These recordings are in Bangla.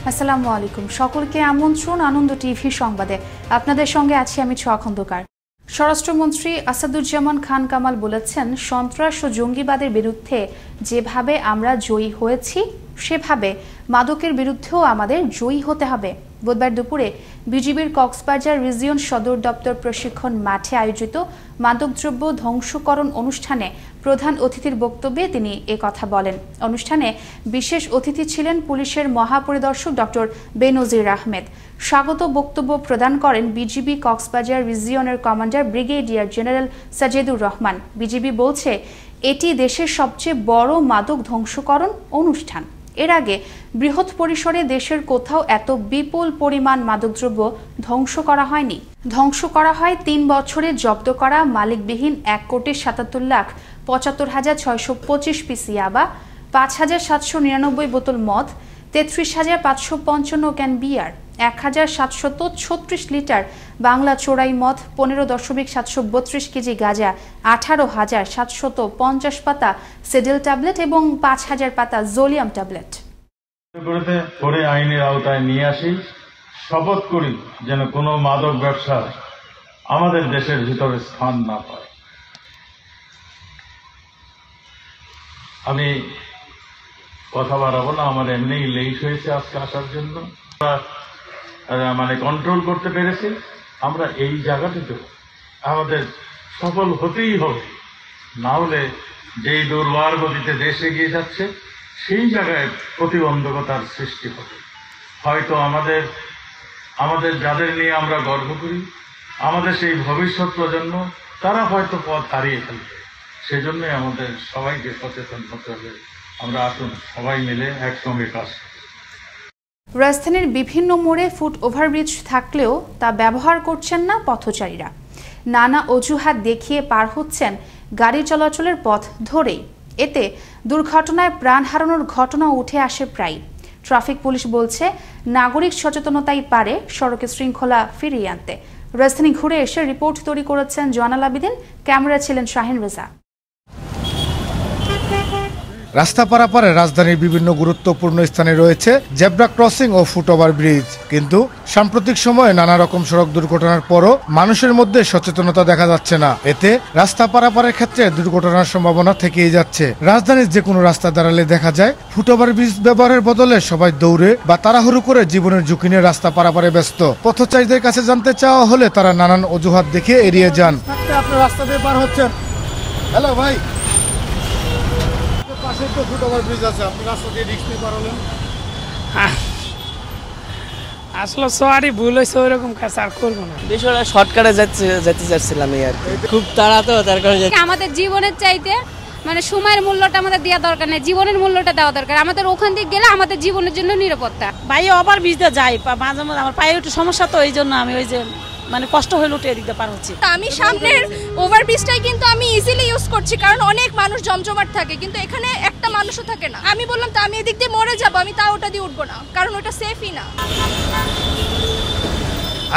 আসসালামু আলাইকুম, সকলকে আমন্ত্রণ আনন্দ টিভি সংবাদে। আপনাদের সঙ্গে আছি আমি ছোঁয়া খন্দকার। স্বরাষ্ট্রমন্ত্রী আসাদুজ্জামান খান কামাল বলেছেন, সন্ত্রাস ও জঙ্গিবাদের বিরুদ্ধে যেভাবে আমরা জয়ী হয়েছি সেভাবে মাদকের বিরুদ্ধেও আমাদের জয়ী হতে হবে। বুধবার দুপুরে বিজিবির কক্সবাজার রিজিয়ন সদর দপ্তর প্রশিক্ষণ মাঠে আয়োজিত মাদকদ্রব্য ধ্বংসকরণ অনুষ্ঠানে প্রধান অতিথির বক্তব্যে তিনি একথা বলেন। অনুষ্ঠানে বিশেষ অতিথি ছিলেন পুলিশের মহাপরিদর্শক ডক্টর বেনজির আহমেদ। স্বাগত বক্তব্য প্রদান করেন বিজিবি কক্সবাজার রিজিয়নের commander brigadier general Sajedur Rahman. BGB বলছে, এটি দেশের সবচেয়ে বড় মাদক ধ্বংসকরণ অনুষ্ঠান। এর আগে বৃহৎ পরিসরে দেশের কোথাও এত বিপুল পরিমাণ মাদকদ্রব্য ধ্বংস করা হয়নি। ধ্বংস করা হয় ৩ বছরে জব্দ করা মালিকবিহীন ১,৭৭,৭৫,৬২৫ পিস ইয়াবা, ৫,৭৯৯ বোতল মদ, ৩৩,৫৫৫ ক্যান বিয়ার, ১,৭৩৬ লিটার বাংলা চোরাই মদ, ১৫.৭৩২ কেজি গাঁজা, ১৮,৭৫০ পাতা সেডেল ট্যাবলেট এবং ৫,০০০ পাতা জোলিয়াম ট্যাবলেট করে আইনের আওতায় নিয়ে আসি। শপথ করি যেন কোনো মাদক ব্যবসা আমাদের দেশের ভিতরে স্থান না পায়। আমি কথা বাড়াবো না, আমার এমনি লেট হয়েছে আজকে আসার জন্য। কন্ট্রোল করতে পেরেছি। আমরা এই জায়গাটিতে আমাদের সফল হতেই হবে, না হলে যেই দুর্বার গতিতে দেশ এগিয়ে যাচ্ছে সেই জায়গায় প্রতিবন্ধকতার সৃষ্টি হবে। হয়তো আমাদের যাদের নিয়ে আমরা গর্ব করি, আমাদের সেই ভবিষ্যৎ প্রজন্ম, তারা হয়তো পথ হারিয়ে ফেলবে। সেজন্যই আমাদের সবাইকে সচেতন হতে হবে। আমরা আসুন সবাই মিলে একসঙ্গে কাজ করি। রাজধানীর বিভিন্ন মোড়ে ফুট ওভারব্রিজ থাকলেও তা ব্যবহার করছেন না পথচারীরা। নানা অজুহাত দেখিয়ে পার হচ্ছেন গাড়ি চলাচলের পথ ধরেই। এতে দুর্ঘটনায় প্রাণ হারানোর ঘটনা উঠে আসে প্রায়। ট্রাফিক পুলিশ বলছে, নাগরিক সচেতনতাই পারে সড়কে শৃঙ্খলা ফিরিয়ে আনতে। রাজধানী ঘুরে এসে রিপোর্ট তৈরি করেছেন জয়নাল আবেদিন, ক্যামেরা ছিলেন শাহিন রেজা। রাস্তা পারাপারে রাজধানীর বিভিন্ন গুরুত্বপূর্ণ স্থানে রয়েছে জেব্রা ক্রসিং ও ফুটওভার ব্রিজ, কিন্তু সাম্প্রতিক সময়ে নানা রকম সড়ক দুর্ঘটনার পরও মানুষের মধ্যে সচেতনতা দেখা যাচ্ছে না। এতে রাস্তা পারাপারের ক্ষেত্রে দুর্ঘটনার সম্ভাবনা থেকেই যাচ্ছে। রাজধানীর যে কোনো রাস্তা দাঁড়ালে দেখা যায় ফুটওভার ব্রিজ ব্যবহারের বদলে সবাই দৌড়ে বা তাড়াহুড়ো করে জীবনের ঝুঁকি নিয়ে রাস্তা পারাপারে ব্যস্ত। পথচারীদের কাছে জানতে চাওয়া হলে তারা নানান অজুহাত দেখিয়ে এড়িয়ে যান। আপনি রাস্তা দিয়ে পার হচ্ছেন, হ্যালো ভাই, আসলে সরি ভুল হয়েছে, ওইরকম কাজ আর করবো না। বিষয়টা শর্টকাটে যেতে চাচ্ছিলাম এই আর কি, খুব তাড়া তো তার কারণে। আমাদের জীবনের চাইতে সময়ের মূল্যটা আমাদের দেওয়া দরকার নেই, জীবনের মূল্যটা দেওয়া দরকার। আমাদের ওখান থেকে গেলে আমাদের জীবনের জন্য নিরাপত্তা। ভাই ওভার ব্রিজে যাই মাঝে মাঝে, আমার পায়ে একটু সমস্যা, তো এই জন্য আমি ওই যে কষ্ট হয়ে উঠে এদিকে পার হচ্ছি। আমি সামনের ওভারব্রিজটাই কিন্তু আমি ইজিলি ইউজ করছি, কারণ অনেক মানুষ জমজমাট থাকে, কিন্তু এখানে একটা মানুষও থাকে না। আমি বললাম তো আমি এদিক দিয়ে মরে যাবো, আমি তাও ওটা দিয়ে উঠবো না, কারণ ওটা সেফই না।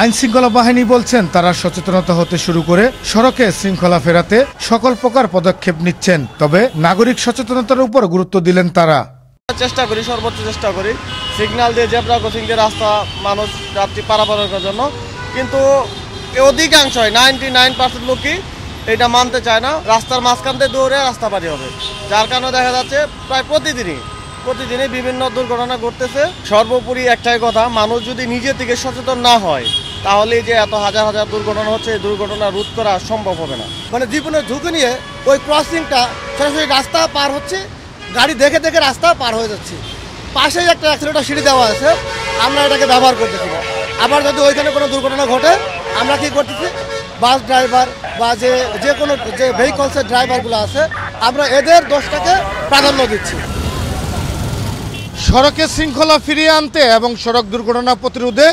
আইন শৃঙ্খলা বাহিনী বলছেন, তারা সচেতনতা হতে শুরু করে সড়কে শৃঙ্খলা ফেরাতে সকল প্রকার পদক্ষেপ নিচ্ছেন। তবে নাগরিক সচেতনতার উপর গুরুত্ব দিলেন তারা। চেষ্টা করি, সর্বোচ্চ চেষ্টা করি সিগন্যাল দিয়ে জেব্রা ক্রসিং দিয়ে রাস্তা মানুষ যাত্রী পারাপারের জন্য, কিন্তু অধিকাংশ 99% লোকই এটা মানতে চায় না। রাস্তার মাঝখান দিয়ে দৌড়ে রাস্তা পারি হবে, যার কারণে দেখা যাচ্ছে প্রায় প্রতিদিনই বিভিন্ন দুর্ঘটনা ঘটতেছে। সর্বোপরি একটাই কথা, মানুষ যদি নিজে থেকে সচেতন না হয় তাহলে যে এত হাজার হাজার দুর্ঘটনা হচ্ছে, এই দুর্ঘটনা রোধ করা সম্ভব হবে না। জীবনের ঝুঁকি নিয়ে ওই ক্রসিংটা সরাসরি রাস্তা পার হচ্ছে, গাড়ি দেখে দেখে রাস্তা পার হয়ে যাচ্ছে। পাশেই একটা অ্যাক্সিলেটর সিঁড়ি দেওয়া আছে, আমরা এটাকে ব্যবহার করতেছি না। আবার যদি ওইখানে কোনো দুর্ঘটনা ঘটে, আমরা কি করতেছি, বাস ড্রাইভার বা যে কোনো যে ভেহিকলসের ড্রাইভারগুলো আছে, আমরা এদের দোষটাকে প্রাধান্য দিচ্ছি। সড়কে শৃঙ্খলা ফিরিয়ে আনতে এবং সড়ক দুর্ঘটনা প্রতিরোধে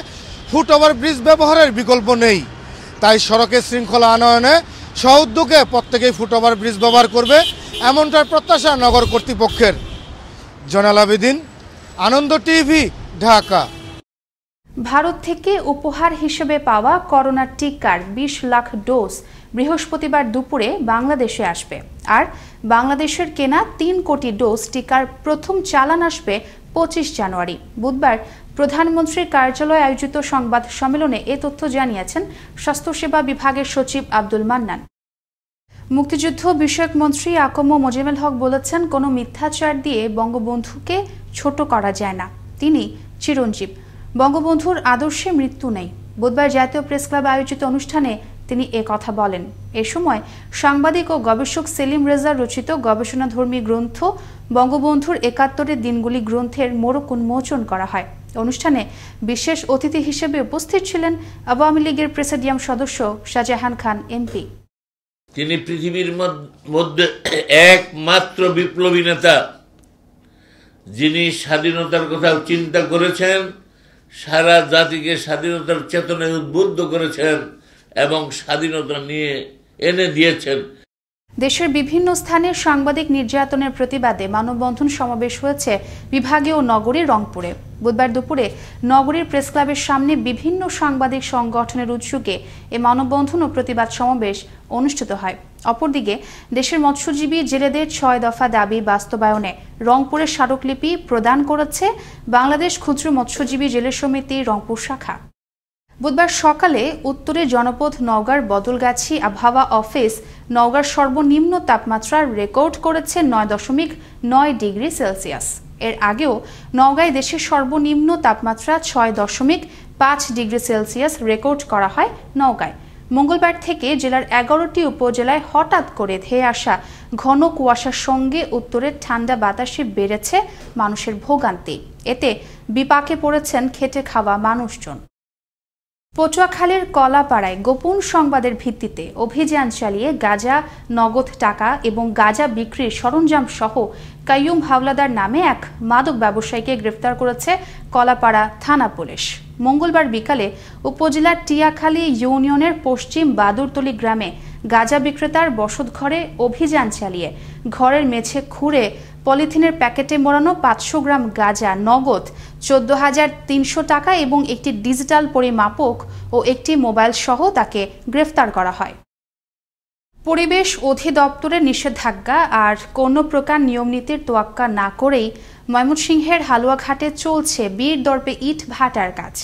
ফুটওভার ব্রিজ ব্যবহারের বিকল্প নেই। তাই সড়কে শৃঙ্খলা আনয়নে সহউদ্যোগে প্রত্যেকেই ফুটওভার ব্রিজ ব্যবহার করবে, এমনটার প্রত্যাশা নগর কর্তৃপক্ষের। জয়নাল আবেদিন, আনন্দ টিভি, ঢাকা। ভারত থেকে উপহার হিসেবে পাওয়া করোনা টিকার ২০ লাখ ডোজ বৃহস্পতিবার দুপুরে বাংলাদেশে আসবে। আর বাংলাদেশের কেনা ৩ কোটি ডোজ টিকার প্রথম চালান আসবে ২৫ জানুয়ারি। বুধবার প্রধানমন্ত্রীর কার্যালয়ে আয়োজিত সংবাদ সম্মেলনে এ তথ্য জানিয়েছেন স্বাস্থ্যসেবা বিভাগের সচিব আব্দুল মান্নান। মুক্তিযুদ্ধ বিষয়ক মন্ত্রী আকম মোজাম্মেল হক বলেছেন, কোনো মিথ্যাচার দিয়ে বঙ্গবন্ধুকে ছোট করা যায় না, তিনি চিরঞ্জীব। বঙ্গবন্ধুর আদর্শে মৃত্যু নেই। বুধবার জাতীয় প্রেস ক্লাবে আয়োজিত অনুষ্ঠানে তিনি এ কথা বলেন। এ সময় সাংবাদিক ও গবেষক সেলিম রেজার রচিত গবেষণাধর্মী গ্রন্থ বঙ্গবন্ধুর ৭১ দিনগুলি গ্রন্থের মোড়ক উন্মোচন করা হয়। অনুষ্ঠানে বিশেষ অতিথি হিসেবে উপস্থিত ছিলেন আওয়ামী লীগের প্রেসিডিয়াম সদস্য শাহজাহান খান এমপি। তিনি পৃথিবীর মধ্যে একমাত্র বিপ্লবী নেতা যিনি স্বাধীনতার কথা চিন্তা করেছেন, সারা জাতিকে স্বাধীনতার চেতনায় উদ্বুদ্ধ করেছেন এবং স্বাধীনতা নিয়ে এনে দিয়েছেন। দেশের বিভিন্ন স্থানে সাংবাদিক নির্যাতনের প্রতিবাদে মানববন্ধন সমাবেশ হয়েছে বিভাগীয় নগরী রংপুরে। বুধবার দুপুরে নগরীর প্রেস ক্লাবের সামনে বিভিন্ন সাংবাদিক সংগঠনের উদ্যোগে এ মানববন্ধন ও প্রতিবাদ সমাবেশ অনুষ্ঠিত হয়। অপরদিকে দেশের মৎস্যজীবী জেলেদের ৬ দফা দাবি বাস্তবায়নে রংপুরের স্মারকলিপি প্রদান করেছে বাংলাদেশ ক্ষুদ্র মৎস্যজীবী জেলে সমিতি রংপুর শাখা। বুধবার সকালে উত্তরে জনপদ নওগাঁর বদলগাছি আবহাওয়া অফিস নওগাঁর সর্বনিম্ন তাপমাত্রা রেকর্ড করেছে ৯.৯ ডিগ্রি সেলসিয়াস। এর আগেও নওগাঁয় দেশের সর্বনিম্ন তাপমাত্রা ৬.৫ ডিগ্রি সেলসিয়াস রেকর্ড করা হয় নওগাঁয়। মঙ্গলবার থেকে জেলার ১১টি উপজেলায় হঠাৎ করে ধেয়ে আসা ঘন কুয়াশার সঙ্গে উত্তরের ঠান্ডা বাতাসে বেড়েছে মানুষের ভোগান্তি। এতে বিপাকে পড়েছেন খেটে খাওয়া মানুষজন। পটুয়াখালীর কলাপাড়ায় গোপন সংবাদের ভিত্তিতে অভিযান চালিয়ে গাঁজা, নগদ টাকা এবং গাঁজা বিক্রির সরঞ্জাম সহ কাইয়ুম হাওলাদার নামে এক মাদক ব্যবসায়ীকে গ্রেফতার করেছে কলাপাড়া থানা পুলিশ। মঙ্গলবার বিকালে উপজেলার টিয়াখালী ইউনিয়নের পশ্চিম বাদুরতলী গ্রামে গাঁজা বিক্রেতার বসতঘরে অভিযান চালিয়ে ঘরের মেঝে খুঁড়ে পলিথিনের প্যাকেটে মোড়ানো ৫০০ গ্রাম গাঁজা, নগদ ১৪,৩০০ টাকা এবং একটি ডিজিটাল পরিমাপক ও একটি মোবাইল সহ তাকে গ্রেফতার করা হয়। পরিবেশ অধিদপ্তরের নিষেধাজ্ঞা আর কোনো প্রকার নিয়মনীতির তোয়াক্কা না করেই ময়মনসিংহের হালুয়াঘাটে চলছে বীর দর্পে ইট ভাটার কাজ।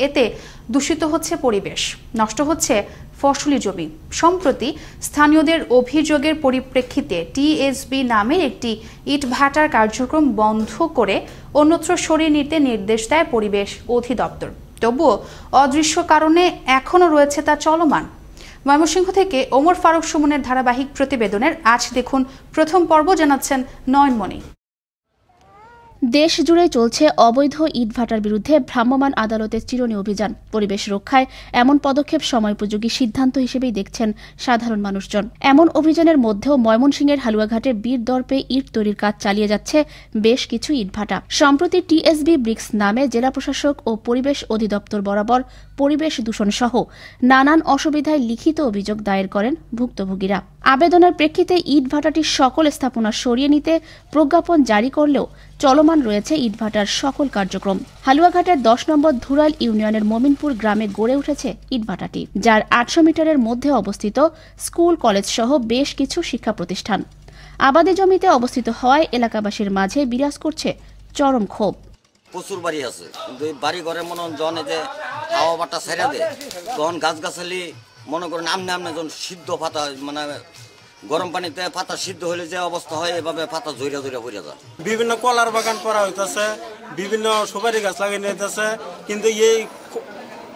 এতে দূষিত হচ্ছে পরিবেশ, নষ্ট হচ্ছে ফসলি জমি। সম্প্রতি স্থানীয়দের অভিযোগের পরিপ্রেক্ষিতে টিএসবি নামের একটি ইট ভাটার কার্যক্রম বন্ধ করে অন্যত্র সরিয়ে নিতে নির্দেশ দেয় পরিবেশ অধিদপ্তর। তবুও অদৃশ্য কারণে এখনও রয়েছে তা চলমান। ময়মনসিংহ থেকে ওমর ফারুক সুমনের ধারাবাহিক প্রতিবেদনের আজ দেখুন প্রথম পর্ব, জানাচ্ছেন নয়নমণি। দেশ জুড়ে চলছে অবৈধ ইটভাটার বিরুদ্ধে ভ্রাম্যমাণ আদালতের চিরুনি অভিযান। পরিবেশ রক্ষায় এমন পদক্ষেপ সময়োপযোগী সিদ্ধান্ত হিসেবেই দেখছেন সাধারণ মানুষজন। এমন অভিযানের মধ্যেও ময়মনসিংহের হালুয়াঘাটে বীর দর্পে ইট তৈরির কাজ চালিয়ে যাচ্ছে বেশ কিছু ইটভাটা। সম্প্রতি টিএসবি ব্রিক্স নামে জেলা প্রশাসক ও পরিবেশ অধিদপ্তর বরাবর পরিবেশ দূষণ সহ নানান অসুবিধায় লিখিত অভিযোগ দায়ের করেন ভুক্তভোগীরা। আবেদনের প্রেক্ষিতে ইটভাটাটির সকল স্থাপনা সরিয়ে নিতে প্রজ্ঞাপন জারি করলেও চলমান রয়েছে ইটভাটার সকল কার্যক্রম। হালুয়াঘাটের ১০ নম্বর ধুরাইল ইউনিয়নের মোমিনপুর গ্রামে গড়ে উঠেছে ইটভাটাটি, যার ৮০০ মিটারের মধ্যে অবস্থিত স্কুল, কলেজ সহ বেশ কিছু শিক্ষা প্রতিষ্ঠান। আবাদি জমিতে অবস্থিত হওয়ায় এলাকাবাসীর মাঝে বিরাজ করছে চরম ক্ষোভ। প্রচুর বাড়ি আছে, কিন্তু এই বাড়ি ঘরে মনে জন যে হাওয়া বাটা ছেড়ে দেয়, তখন গাছগাছালি মনে করেন আমনে আমনে যখন সিদ্ধ পাতা, মানে গরম পানিতে পাতা সিদ্ধ হলে যে অবস্থা হয়, এভাবে পাতা ঝইরা ঝইরা পড়ে যায়। বিভিন্ন কলার বাগান করা হইতেছে, বিভিন্ন সুপারি গাছ লাগিয়ে নিতেছে, কিন্তু এই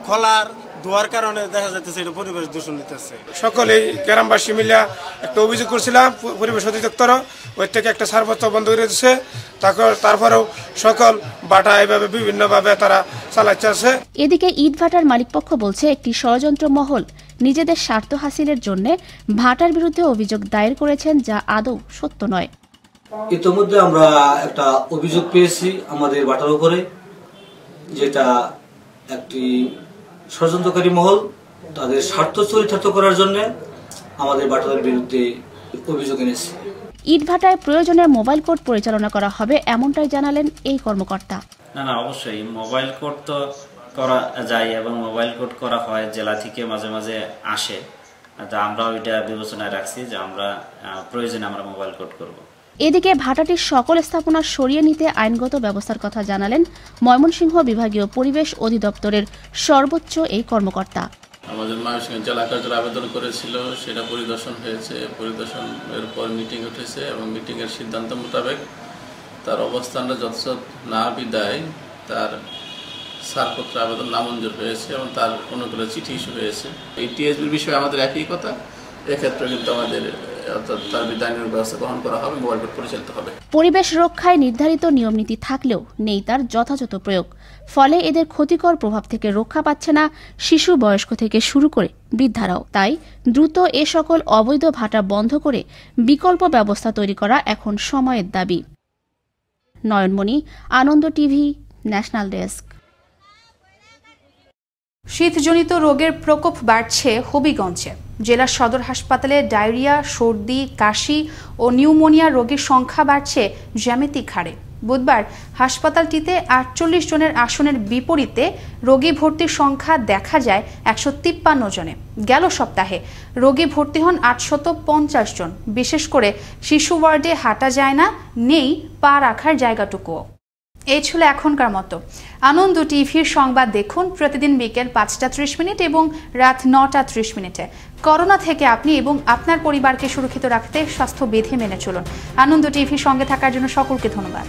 খোলার ধোয়ার কারণে দেখা যাচ্ছে এটা পরিবেশ দূষণ হইতেছে। সকলেই গ্রামবাসী মিলে একটা অভিযোগ করছিলাম পরিবেশ অধিদপ্তর, ওই থেকে একটা সারবস্ত বন্ধ করে দিচ্ছে। তারপরেও সকল বাটা এভাবে বিভিন্নভাবে তারা চালাচ্ছে। এদিকে ইটভাটার মালিকপক্ষ বলছে একটি ষড়যন্ত্র মহল নিজেদের স্বার্থ হাসিলের জন্য ভাটার বিরুদ্ধে অভিযোগ দায়ের করেছেন, যা আদৌ সত্য নয়। ইতিমধ্যে আমরা একটা অভিযোগ পেয়েছি আমাদের ভাটার উপরে, যেটা একটি ষড়যন্ত্রকারী মহল তাদের স্বার্থ চরিতার্থ করার জন্য আমাদের ভাটার বিরুদ্ধে অভিযোগ এনেছে। ইটভাটায় প্রয়োজনে মোবাইল কোর্ট পরিচালনা করা হবে, এমনটাই জানালেন এই কর্মকর্তা। না, অবশ্যই মোবাইল কোর্ট তো করা যায় এবং মোবাইল কোর্ট করা হয়, জেলা থেকে মাঝে মাঝে আসে। আমরা ওইটা বিবেচনায় রাখছি যে আমরা প্রয়োজনে আমরা মোবাইল কোর্ট করব। এদিকে ভাটাটির সকল স্থাপনা সরিয়ে নিতে আইনগত ব্যবস্থার কথা জানালেন ময়মনসিংহ বিভাগীয় পরিবেশ অধিদপ্তরের সর্বোচ্চ এই কর্মকর্তা। আমাদের ময়মনসিংহ জেলা কার্যালয় আবেদন করেছিল, সেটা পরিদর্শন হয়েছে, পরিদর্শনের পর মিটিং উঠেছে এবং মিটিংয়ের সিদ্ধান্ত মোতাবেক তার অবস্থানটা যথাযথ না বিদায় তার ছাড়পত্র আবেদন নামঞ্জুর হয়েছে এবং তার অনুকূলে চিঠি ইস্যু হয়েছে। এই টিএসবির বিষয়ে আমাদের একই কথা, এক্ষেত্রে কিন্তু আমাদের তার বিধানের ব্যবস্থা গ্রহণ করা হবে, মোবাইল কোর্ট পরিচালিত হবে। পরিবেশ রক্ষায় নির্ধারিত নিয়মনীতি থাকলেও নেই তার যথাযথ প্রয়োগ, ফলে এদের ক্ষতিকর প্রভাব থেকে রক্ষা পাচ্ছে না শিশু, বয়স্ক থেকে শুরু করে বৃদ্ধারাও। তাই দ্রুত এ সকল অবৈধ ভাটা বন্ধ করে বিকল্প ব্যবস্থা তৈরি করা এখন সময়ের দাবি। নয়নমণি, আনন্দ টিভি, ন্যাশনাল ডেস্ক। শীতজনিত রোগের প্রকোপ বাড়ছে হবিগঞ্জে। জেলা সদর হাসপাতালে ডায়রিয়া, সর্দি, কাশি ও নিউমোনিয়া রোগীর সংখ্যা বাড়ছে জ্যামিতিক হারে। বুধবার হাসপাতালটিতে 48 জনের আসনের বিপরীতে রোগী ভর্তির সংখ্যা দেখা যায় 153 জনে। গেল সপ্তাহে রোগী ভর্তি হন 850 জন। বিশেষ করে শিশু ওয়ার্ডে হাঁটা যায় না, নেই পা রাখার জায়গাটুকুও। এই ছিল এখনকার মতো। আনন্দ টিভির সংবাদ দেখুন প্রতিদিন বিকেল 5:30 এবং রাত 9:30। করোনা থেকে আপনি এবং আপনার পরিবারকে সুরক্ষিত রাখতে স্বাস্থ্যবিধি মেনে চলুন। আনন্দ টিভির সঙ্গে থাকার জন্য সকলকে ধন্যবাদ।